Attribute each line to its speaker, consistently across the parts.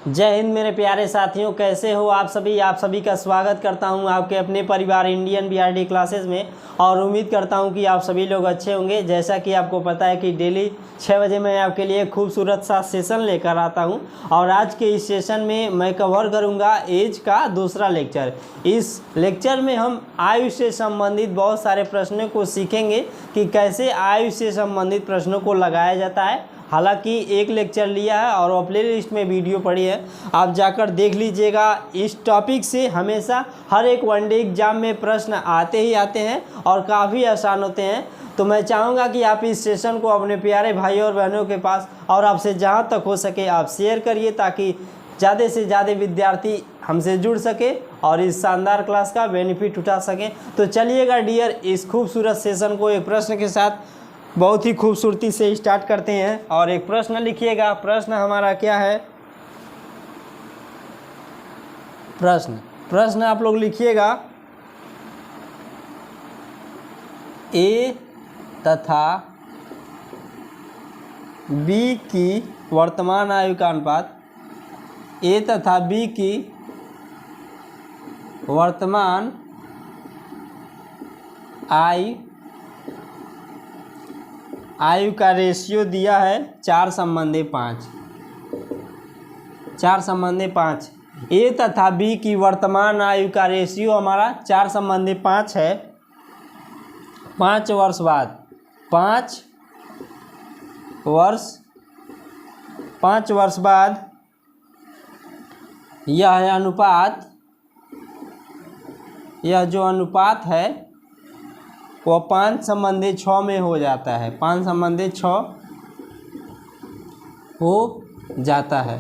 Speaker 1: जय हिंद मेरे प्यारे साथियों, कैसे हो आप सभी का स्वागत करता हूं आपके अपने परिवार इंडियन बीआरडी क्लासेस में। और उम्मीद करता हूं कि आप सभी लोग अच्छे होंगे। जैसा कि आपको पता है कि डेली 6 बजे मैं आपके लिए खूबसूरत सा सेशन लेकर आता हूं। और आज के इस सेशन में मैं कवर करूंगा एज का दूसरा लेक्चर। इस लेक्चर में हम आयु से संबंधित बहुत सारे प्रश्नों को सीखेंगे कि कैसे आयु से संबंधित प्रश्नों को लगाया जाता है। हालांकि एक लेक्चर लिया है और वो प्ले लिस्ट में वीडियो पड़ी है, आप जाकर देख लीजिएगा। इस टॉपिक से हमेशा हर एक वनडे एग्जाम में प्रश्न आते ही आते हैं और काफ़ी आसान होते हैं। तो मैं चाहूँगा कि आप इस सेशन को अपने प्यारे भाई और बहनों के पास और आपसे जहाँ तक हो सके आप शेयर करिए, ताकि ज़्यादा से ज़्यादा विद्यार्थी हमसे जुड़ सके और इस शानदार क्लास का बेनिफिट उठा सकें। तो चलिएगा डियर, इस खूबसूरत सेशन को एक प्रश्न के साथ बहुत ही खूबसूरती से स्टार्ट करते हैं। और एक प्रश्न लिखिएगा। प्रश्न हमारा क्या है? प्रश्न आप लोग लिखिएगा, ए तथा बी की वर्तमान आयु का अनुपात, ए तथा बी की वर्तमान आयु का रेशियो दिया है 4:5। 4:5। ए तथा बी की वर्तमान आयु का रेशियो हमारा 4:5 है। 5 वर्ष बाद 5 वर्ष बाद यह अनुपात, यह जो अनुपात है वो 5:6 में हो जाता है। 5:6 हो जाता है।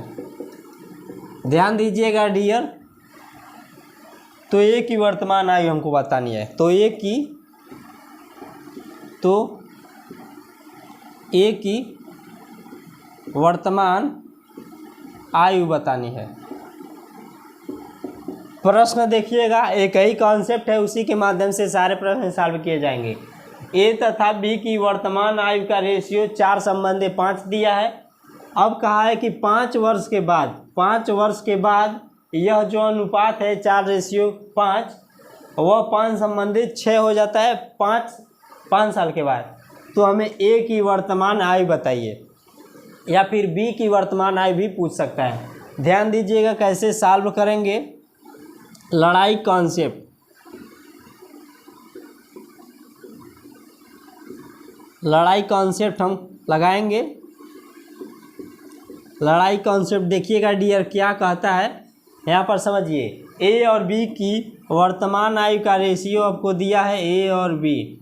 Speaker 1: ध्यान दीजिएगा डियर। तो ए की वर्तमान आयु हमको बतानी है। तो ए की वर्तमान आयु बतानी है। प्रश्न देखिएगा, एक ही कॉन्सेप्ट है, उसी के माध्यम से सारे प्रश्न सॉल्व किए जाएंगे। ए तथा बी की वर्तमान आयु का रेशियो 4:5 दिया है। अब कहा है कि 5 वर्ष के बाद यह जो अनुपात है 4:5 वह 5:6 हो जाता है 5 साल के बाद। तो हमें ए की वर्तमान आयु बताइए, या फिर बी की वर्तमान आयु भी पूछ सकता है। ध्यान दीजिएगा कैसे सॉल्व करेंगे। लड़ाई कॉन्सेप्ट हम लगाएंगे। लड़ाई कॉन्सेप्ट देखिएगा डियर क्या कहता है, यहाँ पर समझिए। ए और बी की वर्तमान आयु का रेशियो आपको दिया है, ए और बी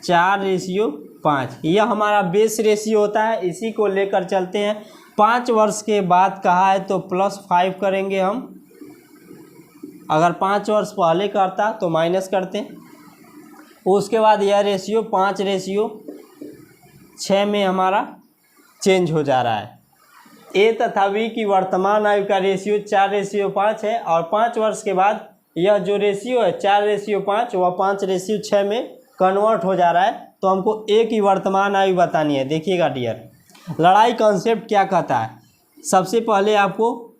Speaker 1: 4:5। यह हमारा बेस रेशियो होता है, इसी को लेकर चलते हैं। 5 वर्ष के बाद कहा है तो +5 करेंगे हम। अगर 5 वर्ष पहले करता तो माइनस करते। उसके बाद यह रेशियो 5:6 में हमारा चेंज हो जा रहा है। ए तथा बी की वर्तमान आयु का रेशियो 4:5 है और 5 वर्ष के बाद यह जो रेशियो है 4:5 वह 5:6 में कन्वर्ट हो जा रहा है। तो हमको ए की वर्तमान आयु बतानी है। देखिएगा डियर, लड़ाई कॉन्सेप्ट क्या कहता है। सबसे पहले आपको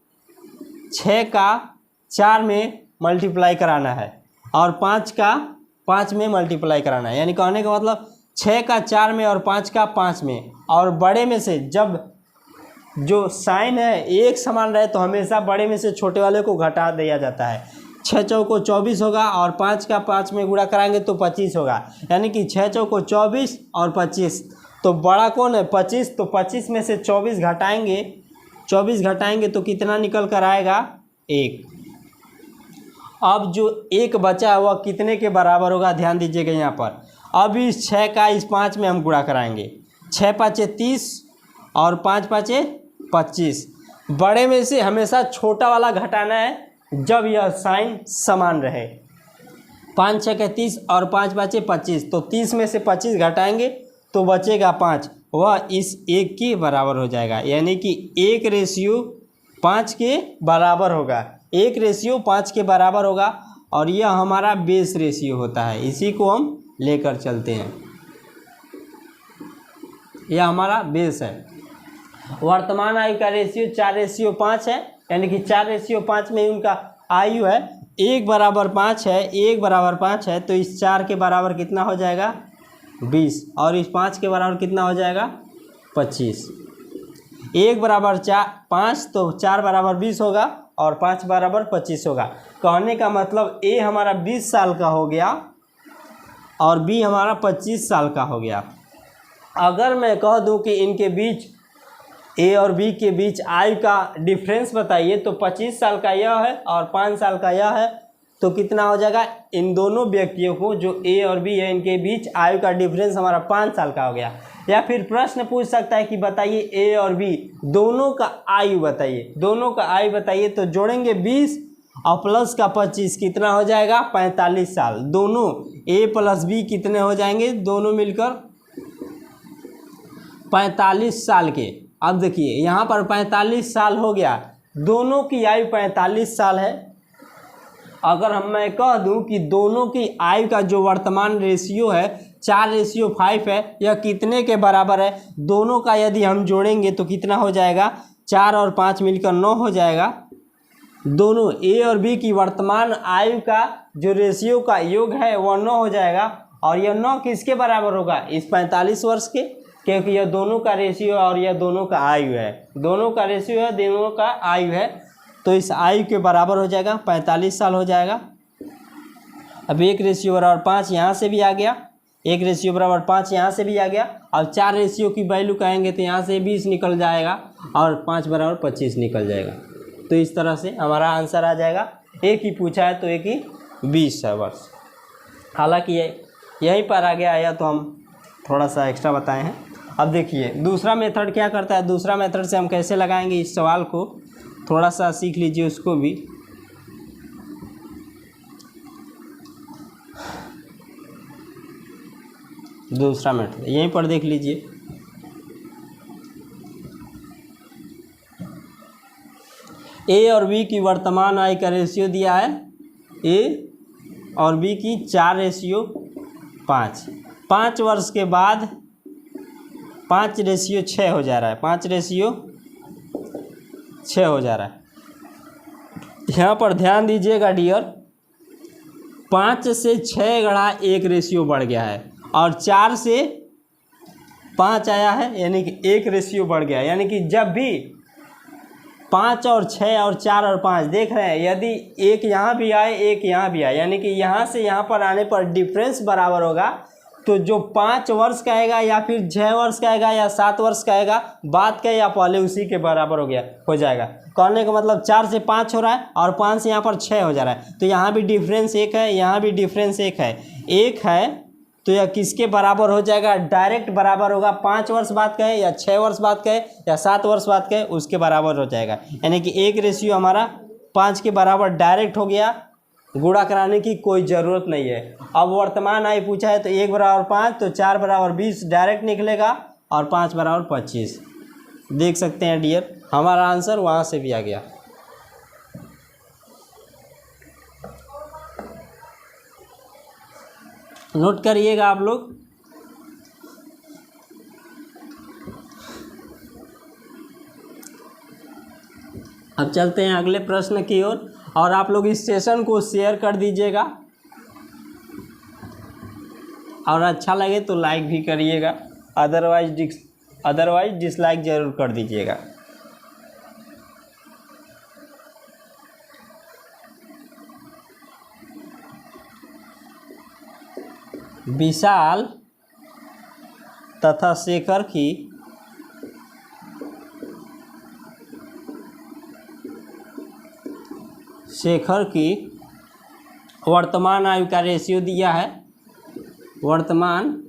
Speaker 1: 6 का 4 में मल्टीप्लाई कराना है और 5 का 5 में मल्टीप्लाई कराना है। यानी कहने का मतलब 6 का 4 में और 5 का 5 में। और बड़े में से जब जो साइन है एक समान रहे तो हमेशा बड़े में से छोटे वाले को घटा दिया जाता है। 6 चौको 24 होगा और 5 का 5 में गुणा कराएंगे तो 25 होगा। यानी कि 6 चौको 24 और 25। तो बड़ा कौन है? 25। तो 25 में से 24 घटाएंगे तो कितना निकल कर आएगा? 1। अब जो 1 बचा है वह कितने के बराबर होगा? ध्यान दीजिएगा यहाँ पर। अब इस 6 का इस 5 में हम गुणा कराएंगे। 6 5 30 और 5 5 25। बड़े में से हमेशा छोटा वाला घटाना है जब यह साइन समान रहे। 5 6 30 और 5 5 25। तो 30 में से 25 घटाएंगे तो बचेगा 5, वह इस 1 के बराबर हो जाएगा। यानी कि 1:5 के बराबर होगा। 1:5 के बराबर होगा और यह हमारा बेस रेशियो होता है। इसी को हम लेकर चलते हैं, यह हमारा बेस है। वर्तमान आयु का रेशियो 4:5 है, यानी कि 4:5 में उनका आयु है 1/5 है, 1/5 है, तो इस 4 के बराबर कितना हो जाएगा 20, और इस 5 के बराबर कितना हो जाएगा 25। 1/5 तो 4/20 होगा और 5/25 होगा। कहने का मतलब ए हमारा 20 साल का हो गया और बी हमारा 25 साल का हो गया। अगर मैं कह दूं कि इनके बीच ए और बी के बीच आयु का डिफरेंस बताइए, तो 25 साल का यह है और 5 साल का यह है, तो कितना हो जाएगा, इन दोनों व्यक्तियों को जो ए और बी है इनके बीच आयु का डिफरेंस हमारा 5 साल का हो गया। या फिर प्रश्न पूछ सकता है कि बताइए ए और बी दोनों का आयु बताइए, दोनों का आयु बताइए, तो जोड़ेंगे 20 और प्लस का 25 कितना हो जाएगा 45 साल। दोनों ए प्लस बी कितने हो जाएंगे, दोनों मिलकर 45 साल के। अब देखिए यहाँ पर 45 साल हो गया, दोनों की आयु 45 साल है। अगर मैं कह दूं कि दोनों की आयु का जो वर्तमान रेशियो है 4:5 है, यह कितने के बराबर है, दोनों का यदि हम जोड़ेंगे तो कितना हो जाएगा, 4 और 5 मिलकर 9 हो जाएगा। दोनों ए और बी की वर्तमान आयु का जो रेशियो का योग है वह 9 हो जाएगा, और यह 9 किसके बराबर होगा, इस 45 वर्ष के, क्योंकि यह दोनों का रेशियो और यह दोनों का आयु है, दोनों का रेशियो है, दोनों का आयु है, तो इस आयु के बराबर हो जाएगा 45 साल हो जाएगा। अब 1:5 यहाँ से भी आ गया, 1:5 यहाँ से भी आ गया। अब 4 रेशियो की वैल्यू कहेंगे तो यहाँ से 20 निकल जाएगा और 5=25 निकल जाएगा। तो इस तरह से हमारा आंसर आ जाएगा। एक ही पूछा है तो एक ही 20 है वर्ष। हालांकि यहीं पर आ गया, या तो हम थोड़ा सा एक्स्ट्रा बताए हैं। अब देखिए दूसरा मेथड क्या करता है, दूसरा मेथड से हम कैसे लगाएंगे इस सवाल को, थोड़ा सा सीख लीजिए उसको भी। दूसरा मेथड यहीं पर देख लीजिए। ए और बी की वर्तमान आय का रेशियो दिया है, ए और बी की 4:5। 5 वर्ष के बाद 5:6 हो जा रहा है, 5:6 हो जा रहा है। यहाँ पर ध्यान दीजिएगा डियर, 5 से 6 गड़ा 1 रेशियो बढ़ गया है, और 4 से 5 आया है, यानी कि 1 रेशियो बढ़ गया है। यानी कि जब भी 5 और 6 और 4 और 5 देख रहे हैं, यदि एक यहाँ भी आए एक यहाँ भी आए, यानी कि यहाँ से यहाँ पर आने पर डिफरेंस बराबर होगा, तो जो 5 वर्ष का आएगा या फिर 6 वर्ष का आएगा या 7 वर्ष का आएगा, बात का या पहले उसी के बराबर हो जाएगा। कहने का मतलब 4 से 5 हो रहा है और 5 से यहाँ पर 6 हो जा रहा है, तो यहाँ भी डिफरेंस 1 है, यहाँ भी डिफरेंस 1 है, 1 है, तो यह किसके बराबर हो जाएगा, डायरेक्ट बराबर होगा। 5 वर्ष बाद कहे या 6 वर्ष बाद कहे या 7 वर्ष बाद कहे, उसके बराबर हो जाएगा। यानी कि 1 रेशियो हमारा 5 के बराबर डायरेक्ट हो गया, गुणा कराने की कोई ज़रूरत नहीं है। अब वर्तमान आय पूछा है तो 1/5, तो 4/20 डायरेक्ट निकलेगा और 5/25। देख सकते हैं डियर, हमारा आंसर वहाँ से भी आ गया। नोट करिएगा आप लोग। अब चलते हैं अगले प्रश्न की ओर, और आप लोग इस सेशन को शेयर कर दीजिएगा, और अच्छा लगे तो लाइक भी करिएगा, अदरवाइज डिसलाइक ज़रूर कर दीजिएगा। विशाल तथा शेखर की वर्तमान आयु का रेशियो दिया है, वर्तमान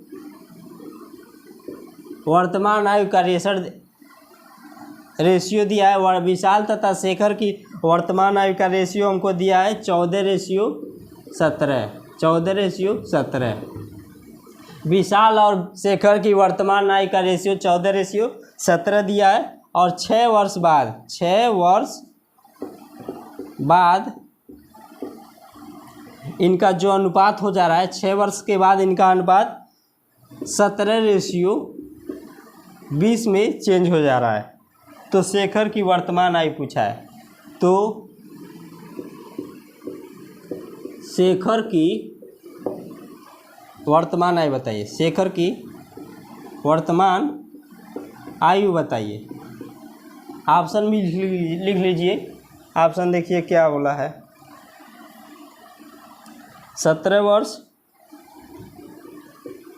Speaker 1: आयु का रेशियो दिया है। विशाल तथा शेखर की वर्तमान आयु का रेशियो हमको दिया है 14:17। विशाल और शेखर की वर्तमान आयु का रेशियो 14:17 दिया है, और 6 वर्ष बाद इनका जो अनुपात हो जा रहा है, 6 वर्ष के बाद इनका अनुपात 17:20 में चेंज हो जा रहा है। तो शेखर की वर्तमान आयु पूछा है, तो शेखर की वर्तमान आयु बताइए। शेखर की वर्तमान आयु बताइए। ऑप्शन भी लिख लीजिए। ऑप्शन देखिए क्या बोला है। 17 वर्ष,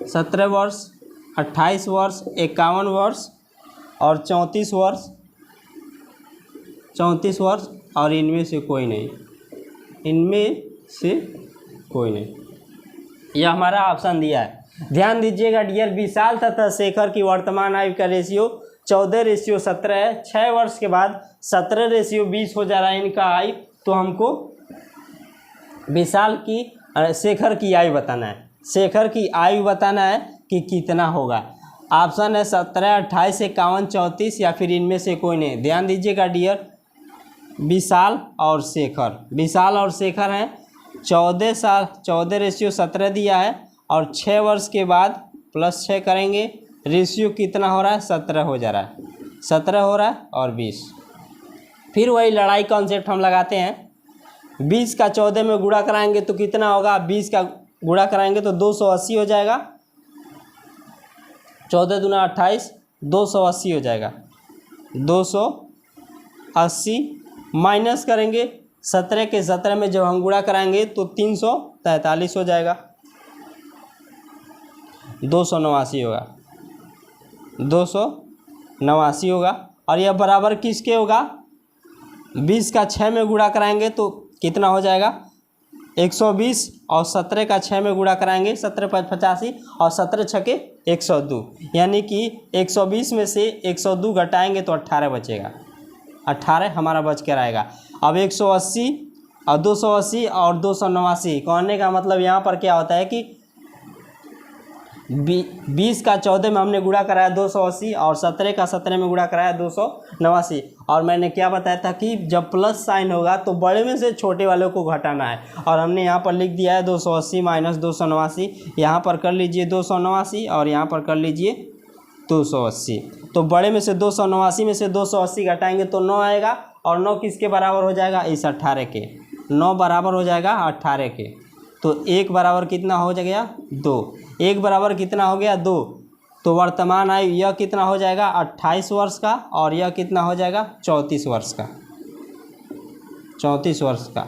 Speaker 1: 28 वर्ष, 51 वर्ष और 34 वर्ष, और इनमें से कोई नहीं, इनमें से कोई नहीं। यह हमारा ऑप्शन दिया है। ध्यान दीजिएगा डियर, विशाल तथा शेखर की वर्तमान आयु का रेशियो 14:17 है। 6 वर्ष के बाद 17:20 हो जा रहा है इनका आयु। तो हमको विशाल की शेखर की आयु बताना है। शेखर की आयु बताना है कि कितना होगा। ऑप्शन है 17, 28, 51, 34 या फिर इनमें से कोई नहीं। ध्यान दीजिएगा डियर, विशाल और शेखर हैं। 14:17 दिया है और 6 वर्ष के बाद +6 करेंगे, रेशियो कितना हो रहा है? 17 हो जा रहा है। 17 हो रहा है और 20। फिर वही लड़ाई कॉन्सेप्ट हम लगाते हैं। 20 का 14 में गुणा कराएंगे तो कितना होगा? 20 का गुणा कराएंगे तो 280 हो जाएगा। 14 दूना 28, 280 हो जाएगा। 280 माइनस करेंगे 17 के 17 में जब हम गुणा कराएंगे तो 343 हो जाएगा। 289 होगा, 289 होगा। और यह बराबर किसके होगा? 20 का 6 में गुणा कराएंगे तो कितना हो जाएगा? 120 और 17 का 6 में गुणा कराएंगे 17 5 85 और 17 छके 102, यानी कि 120 में से 102 घटाएंगे तो 18 बचेगा। 18 हमारा बच कर आएगा। अब 180 और 280 और 289 कहने का मतलब यहाँ पर क्या होता है कि 20 का 14 में हमने गुणा कराया 280 और 17 का 17 में गुणा कराया 289। और मैंने क्या बताया था कि जब प्लस साइन होगा तो बड़े में से छोटे वालों को घटाना है। और हमने यहाँ पर लिख दिया है 280 माइनस 289। यहाँ पर कर लीजिए 289 और यहाँ पर कर लीजिए 280। तो बड़े में से 289 में से 280 घटाएंगे तो 9 आएगा। और 9 किसके बराबर हो जाएगा? इस 18 के। 9 बराबर हो जाएगा 18 के। तो 1 बराबर कितना हो जाएगा? 2। 1 बराबर कितना हो गया? 2। तो वर्तमान आयु यह कितना हो जाएगा? 28 वर्ष का। और यह कितना हो जाएगा? 34 वर्ष का। 34 वर्ष का।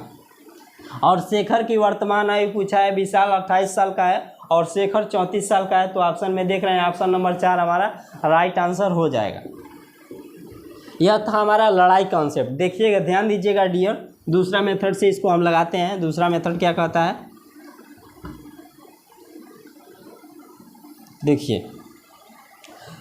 Speaker 1: और शेखर की वर्तमान आयु पूछा है। विशाल 28 साल का है और शेखर 34 साल का है। तो ऑप्शन में देख रहे हैं, ऑप्शन नंबर 4 हमारा राइट आंसर हो जाएगा। यह था हमारा लड़ाई कॉन्सेप्ट। देखिएगा, ध्यान दीजिएगा डियर, दूसरा मेथड से इसको हम लगाते हैं। दूसरा मेथड क्या कहता है? देखिए,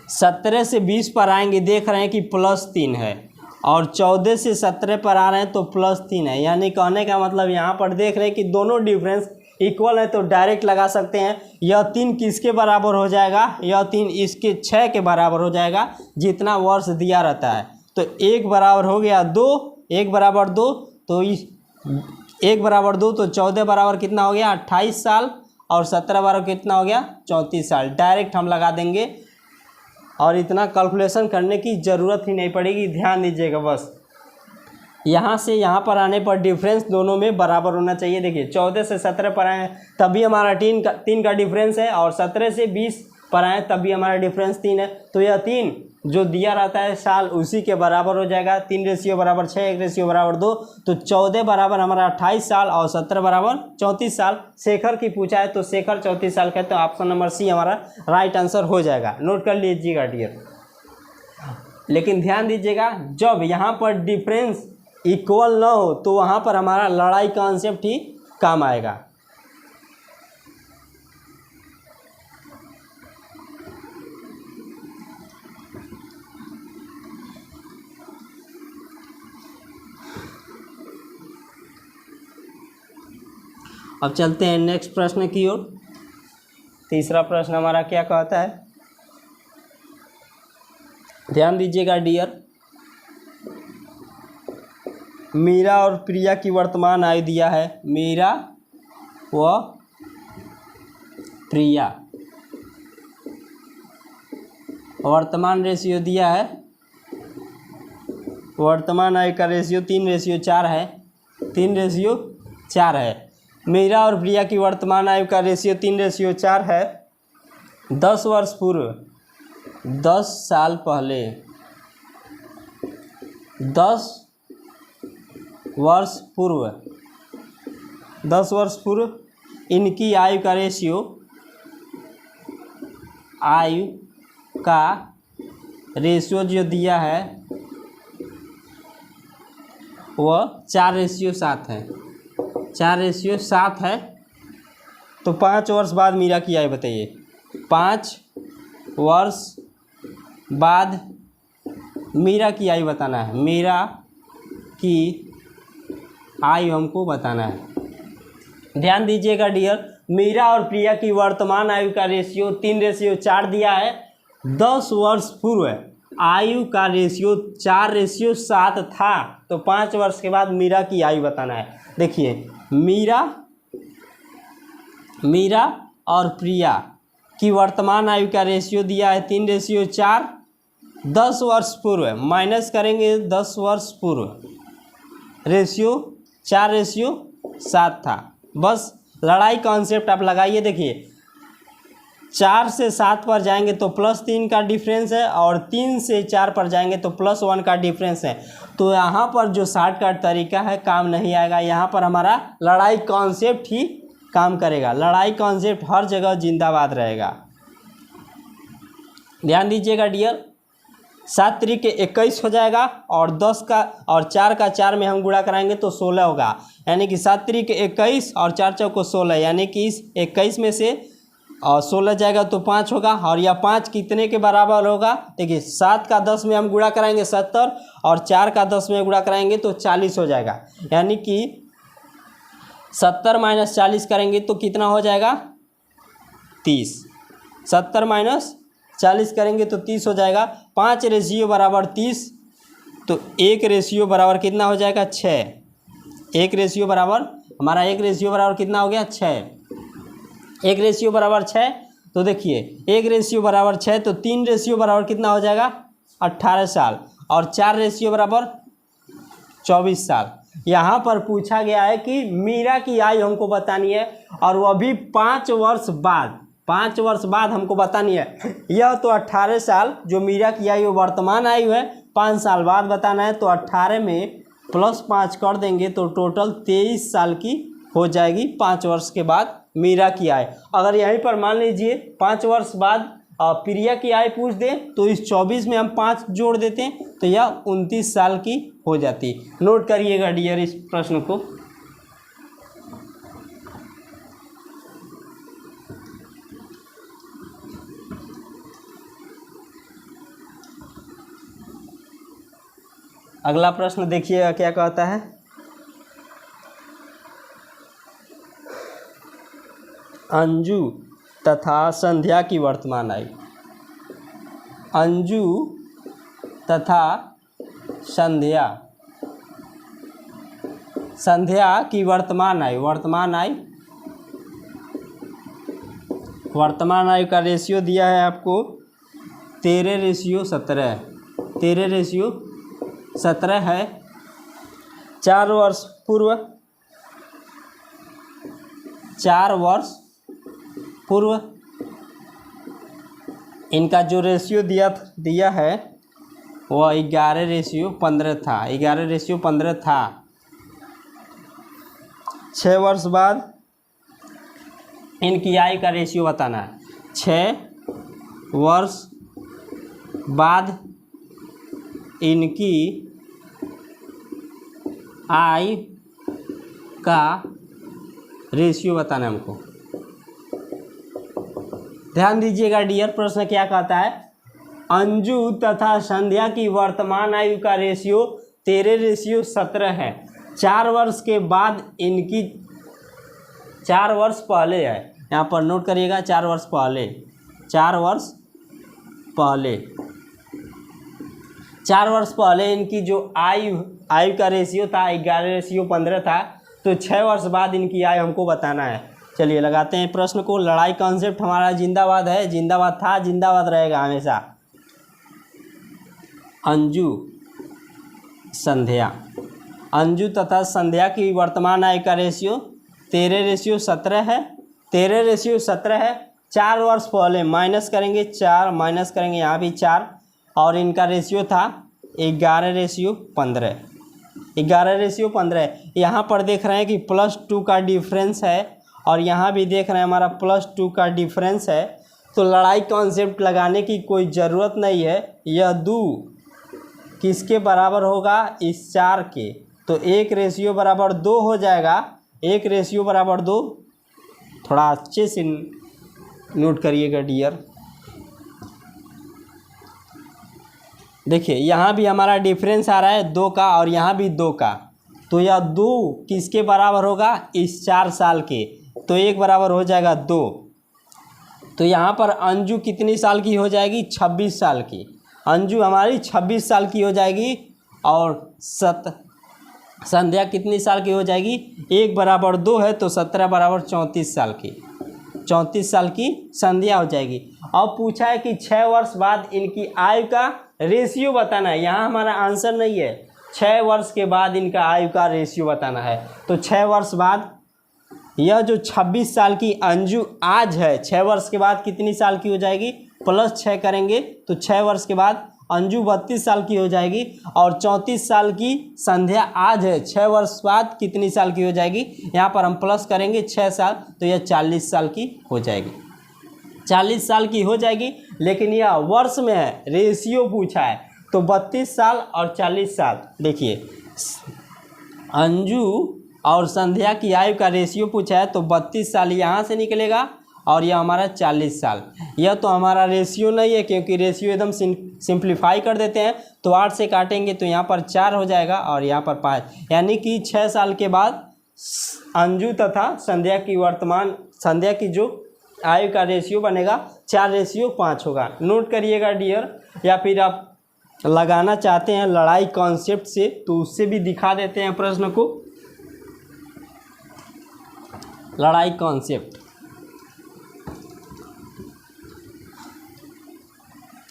Speaker 1: 17 से 20 पर आएंगे, देख रहे हैं कि +3 है। और 14 से 17 पर आ रहे हैं तो +3 है। यानी कहने का मतलब यहाँ पर देख रहे हैं कि दोनों डिफरेंस इक्वल है। तो डायरेक्ट लगा सकते हैं। यह 3 किसके बराबर हो जाएगा? यह 3 इसके 6 के बराबर हो जाएगा, जितना वर्ष दिया रहता है। तो 1 बराबर हो गया 2, 1 बराबर 2, तो इस 1 बराबर 2 तो 14 बराबर कितना हो गया? 28 साल। और 17 बराबर कितना हो गया? 34 साल। डायरेक्ट हम लगा देंगे और इतना कैलकुलेशन करने की ज़रूरत ही नहीं पड़ेगी। ध्यान दीजिएगा, बस यहाँ से यहाँ पर आने पर डिफरेंस दोनों में बराबर होना चाहिए। देखिए, 14 से 17 पर आए तभी हमारा 3 का डिफरेंस है। और 17 से 20 पर आए तभी हमारा डिफरेंस 3 है। तो यह 3 जो दिया रहता है साल उसी के बराबर हो जाएगा। 3 रेशियो बराबर 6, 1 रेशियो बराबर 2। तो 14 बराबर हमारा 28 साल और 17 बराबर 34 साल। शेखर की पूछा है तो शेखर 34 साल का है। तो ऑप्शन नंबर सी हमारा राइट आंसर हो जाएगा। नोट कर लीजिएगा डियर। लेकिन ध्यान दीजिएगा, जब यहाँ पर डिफरेंस इक्वल ना हो तो वहाँ पर हमारा लड़ाई कॉन्सेप्ट ही काम आएगा। अब चलते हैं नेक्स्ट प्रश्न की ओर। तीसरा प्रश्न हमारा क्या कहता है? ध्यान दीजिएगा डियर, मीरा और प्रिया की वर्तमान आयु दिया है। मीरा व प्रिया, वर्तमान रेशियो दिया है वर्तमान आयु का रेशियो 3:4 है, 3:4 है। मीरा और प्रिया की वर्तमान आयु का रेशियो 3:4 है। 10 वर्ष पूर्व, 10 साल पहले, 10 वर्ष पूर्व, 10 वर्ष पूर्व इनकी आयु का रेशियो, आयु का रेशियो जो दिया है वह 4:7 है, 4:7 है। तो 5 वर्ष बाद मीरा की आयु बताइए। 5 वर्ष बाद मीरा की आयु बताना है, मीरा की आयु हमको बताना है। ध्यान दीजिएगा डियर, मीरा और प्रिया की वर्तमान आयु का रेशियो 3:4 दिया है। 10 वर्ष पूर्व आयु का रेशियो 4:7 था। तो 5 वर्ष के बाद मीरा की आयु बताना है। देखिए मीरा और प्रिया की वर्तमान आयु का रेशियो दिया है 3:4। 10 वर्ष पूर्व माइनस करेंगे, 10 वर्ष पूर्व रेशियो 4:7 था। बस लड़ाई कॉन्सेप्ट आप लगाइए। देखिए 4 से 7 पर जाएंगे तो +3 का डिफरेंस है, और 3 से 4 पर जाएंगे तो +1 का डिफरेंस है। तो यहाँ पर जो शॉर्टकट तरीका है काम नहीं आएगा। यहाँ पर हमारा लड़ाई कॉन्सेप्ट ही काम करेगा। लड़ाई कॉन्सेप्ट हर जगह जिंदाबाद रहेगा। ध्यान दीजिएगा डियर, 7 त्रिक 21 हो जाएगा, और 10 का और 4 का 4 में हम गुणा कराएंगे तो 16 होगा। यानी कि 7 त्रिक 21 और 4 चौको 16, यानी कि इस 21 में से 16 जाएगा तो 5 होगा। और यह 5 कितने के बराबर होगा? देखिए 7 का 10 में हम गुणा कराएंगे 70, और 4 का 10 में गुणा कराएंगे तो 40 हो जाएगा। यानी कि 70 - 40 करेंगे तो कितना हो जाएगा? 30। 70 - 40 करेंगे तो 30 हो जाएगा। 5 रेशियो बराबर 30, तो 1 रेशियो बराबर कितना हो जाएगा? 6। 1 रेशियो बराबर, हमारा 1 रेशियो बराबर कितना हो गया? 6। 1 रेशियो बराबर 6। तो देखिए 1 रेशियो बराबर 6, तो 3 रेशियो बराबर कितना हो जाएगा? 18 साल, और 4 रेशियो बराबर 24 साल। यहाँ पर पूछा गया है कि मीरा की आयु हमको बतानी है, और वह भी 5 वर्ष बाद, 5 वर्ष बाद हमको बतानी है। यह तो 18 साल जो मीरा की आयु वर्तमान आयु है, 5 साल बाद बताना है। तो 18 में +5 कर देंगे तो टोटल 23 साल की हो जाएगी 5 वर्ष के बाद मीरा की आयु। अगर यहीं पर मान लीजिए 5 वर्ष बाद प्रिया की आयु पूछ दें तो इस 24 में हम 5 जोड़ देते हैं तो यह 29 साल की हो जाती। नोट करिएगा डियर इस प्रश्न को। अगला प्रश्न देखिएगा क्या कहता है। अंजू तथा संध्या की वर्तमान आयु। अंजू तथा संध्या की वर्तमान आयु, वर्तमान आयु का रेशियो दिया है आपको 13:17, 13:17 है। 4 वर्ष पूर्व, 4 वर्ष पूर्व इनका जो रेशियो दिया है वह 11:15 था, 11:15 था। 6 वर्ष बाद इनकी आयु का रेशियो बताना है। 6 वर्ष बाद इनकी आयु का रेशियो बताना है हमको। ध्यान दीजिएगा डियर, प्रश्न क्या कहता है? अंजू तथा संध्या की वर्तमान आयु का रेशियो 13:17 है। 4 वर्ष के बाद इनकी, 4 वर्ष पहले है, यहाँ पर नोट करिएगा, 4 वर्ष पहले, 4 वर्ष पहले इनकी जो आयु का रेशियो था 11:15 था। तो 6 वर्ष बाद इनकी आयु हमको बताना है। चलिए लगाते हैं प्रश्न को। लड़ाई कॉन्सेप्ट हमारा जिंदाबाद है, जिंदाबाद था, जिंदाबाद रहेगा हमेशा। अंजू संध्या। अंजू तथा संध्या की वर्तमान आय का रेशियो 13:17 है। 13:17 है। 4 वर्ष पहले माइनस करेंगे 4, माइनस करेंगे यहाँ भी 4, और इनका रेशियो था 11:15। 11:15। यहाँ पर देख रहे हैं कि +2 का डिफरेंस है, और यहाँ भी देख रहे हैं हमारा +2 का डिफरेंस है। तो लड़ाई कॉन्सेप्ट लगाने की कोई ज़रूरत नहीं है। यह 2 किसके बराबर होगा? इस 4 के। तो 1:2 हो जाएगा। 1:2। थोड़ा अच्छे से नोट करिएगा डियर। देखिए यहाँ भी हमारा डिफरेंस आ रहा है 2 का, और यहाँ भी 2 का। तो यह 2 किसके बराबर होगा? इस 4 साल के। तो 1 बराबर हो जाएगा 2। तो यहाँ पर अंजू कितनी साल की हो जाएगी? 26 साल की। अंजू हमारी 26 साल की हो जाएगी, और संध्या कितनी साल की हो जाएगी? 1:2 है, तो 17 बराबर 34 साल की। 34 साल की संध्या हो जाएगी। अब पूछा है कि 6 वर्ष बाद इनकी आयु का रेशियो बताना है। यहाँ हमारा आंसर नहीं है। 6 वर्ष के बाद इनका आयु का रेशियो बताना है। तो 6 वर्ष बाद यह जो 26 साल की अंजू आज है, 6 वर्ष के बाद कितनी साल की हो जाएगी? +6 करेंगे तो 6 वर्ष के बाद अंजू 32 साल की हो जाएगी, और 34 साल की संध्या आज है। 6 वर्ष बाद कितनी साल की हो जाएगी? यहाँ पर हम प्लस करेंगे 6 साल, तो यह 40 साल की हो जाएगी। 40 साल की हो जाएगी, लेकिन यह वर्ष में है, रेशियो पूछा है। तो 32 साल और 40 साल। देखिए अंजू और संध्या की आयु का रेशियो पूछा है, तो 32 साल यहाँ से निकलेगा, और यह हमारा 40 साल। यह तो हमारा रेशियो नहीं है, क्योंकि रेशियो एकदम सिंप्लीफाई कर देते हैं। तो 8 से काटेंगे तो यहाँ पर 4 हो जाएगा, और यहाँ पर 5, यानी कि 6 साल के बाद अंजू तथा संध्या की जो आयु का रेशियो बनेगा 4:5 होगा। नोट करिएगा डियर। या फिर आप लगाना चाहते हैं लड़ाई कॉन्सेप्ट से, तो उससे भी दिखा देते हैं प्रश्न को। लड़ाई कॉन्सेप्ट,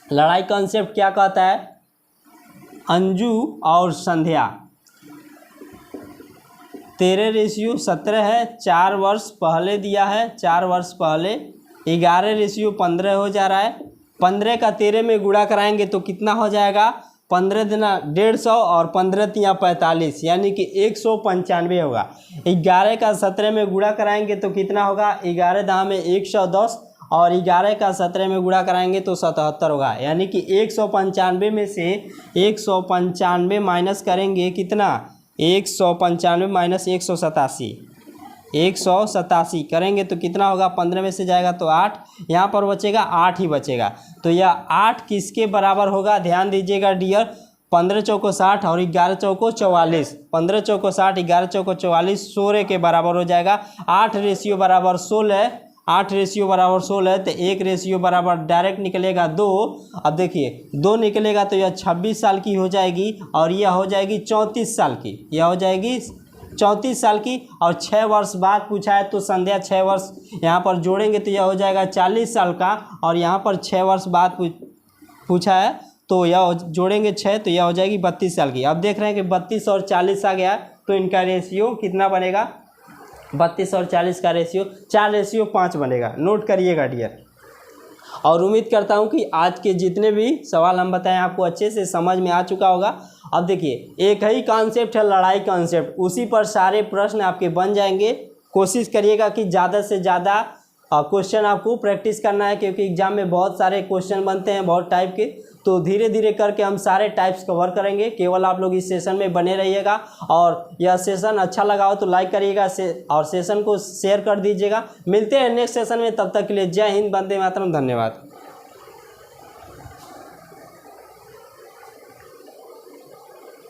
Speaker 1: लड़ाई कॉन्सेप्ट क्या कहता है? अंजू और संध्या 13:17 है। 4 वर्ष पहले दिया है, 4 वर्ष पहले। 11:15 हो जा रहा है। 15 का 13 में गुणा कराएंगे तो कितना हो जाएगा? 15 दूना 150, और 15 तिया 45, यानी कि 195 होगा। 11 का 17 में गुणा कराएंगे तो कितना होगा? 11 दाह में 110, और 11 का 17 में गुणा कराएंगे तो 77 होगा। यानी कि 195 में से 195 माइनस करेंगे कितना? 195 माइनस 187, 187 करेंगे तो कितना होगा? 15 में से जाएगा तो 8, यहाँ पर बचेगा 8 ही बचेगा। तो यह 8 किसके बराबर होगा? ध्यान दीजिएगा डियर। 15 चौको 60 और 11 चौको 44। 15 चौको 60, 11 चौको 44, 16 के बराबर हो जाएगा। 8:16। 8:16 है, तो 1 बराबर डायरेक्ट निकलेगा 2। अब देखिए 2 निकलेगा तो यह 26 साल की हो जाएगी, और यह हो जाएगी 34 साल की। यह हो जाएगी 34 साल की। और 6 वर्ष बाद पूछा है, तो संध्या 6 वर्ष यहाँ पर जोड़ेंगे तो यह हो जाएगा 40 साल का, और यहाँ पर 6 वर्ष बाद पूछा है, तो यह जोड़ेंगे 6, तो यह हो जाएगी 32 साल की। अब देख रहे हैं कि 32 और 40 आ गया, तो इनका रेशियो कितना बनेगा? 32 और 40 का रेशियो 4:5 बनेगा। नोट करिएगा डियर। और उम्मीद करता हूं कि आज के जितने भी सवाल हम बताएं आपको अच्छे से समझ में आ चुका होगा। अब देखिए एक ही कॉन्सेप्ट है लड़ाई कॉन्सेप्ट, उसी पर सारे प्रश्न आपके बन जाएंगे। कोशिश करिएगा कि ज़्यादा से ज़्यादा क्वेश्चन आपको प्रैक्टिस करना है, क्योंकि एग्जाम में बहुत सारे क्वेश्चन बनते हैं बहुत टाइप के। तो धीरे धीरे करके हम सारे टाइप्स कवर करेंगे। केवल आप लोग इस सेशन में बने रहिएगा, और यह सेशन अच्छा लगा हो तो लाइक करिएगा और सेशन को शेयर कर दीजिएगा। मिलते हैं नेक्स्ट सेशन में, तब तक के लिए जय हिंद, वंदे मातरम, धन्यवाद।